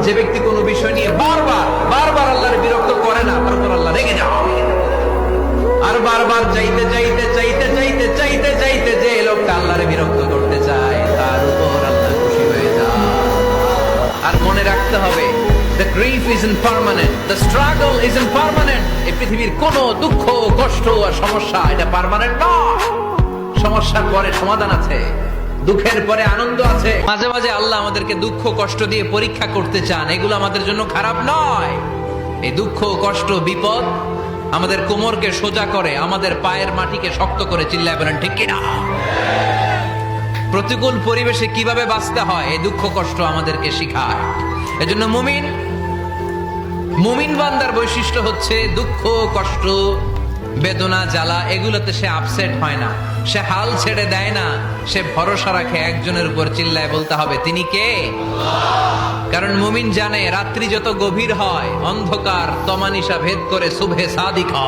যে ব্যক্তি কোনো বিষয় নিয়ে বারবার বারবার আল্লাহর বিরক্ত করে না, তারপর আল্লাহ রেগে যাও। আর বারবার চাইতে চাইতে চাইতে চাইতে চাইতে চাইতে যে লোকটা আল্লাহর বিরক্ত করতে চায় তার উপর আল্লাহ খুশি হয়ে যায়। আর মনে রাখতে হবে, the grief isn't permanent, the struggle isn't permanent. এই পৃথিবীর কোনো দুঃখ কষ্ট আর সমস্যা এটা পার্মানেন্ট নয়। সমস্যার পরে সমাধান আছে, দুঃখের পরে আনন্দ আছে। মাঝে মাঝে আল্লাহ আমাদেরকে দুঃখ কষ্ট দিয়ে পরীক্ষা করতে চান, এগুলো আমাদের জন্য খারাপ নয়। এই দুঃখ কষ্ট বিপদ আমাদের কোমরকে সোজা করে, আমাদের পায়ের মাটিকে শক্ত করে। চিল্লায় বলেন ঠিক কিনা? প্রতিকূল পরিবেশে কিভাবে বাঁচতে হয় এই দুঃখ কষ্ট আমাদেরকে শিখায়। এজন্য মুমিন বান্দার বৈশিষ্ট্য হচ্ছে দুঃখ কষ্ট বেদনা জ্বালা এগুলোতে সে আপসেট হয় না, সে হাল ছেড়ে দেয় না, সে ভরসা রাখে একজনের উপর। চিল্লায় বলতে হবে তিনি কে? কারণ মুমিন জানে রাত্রি যত গভীর হয় অন্ধকার তমানিসা ভেদ করে সুবহে সাদিক হয়।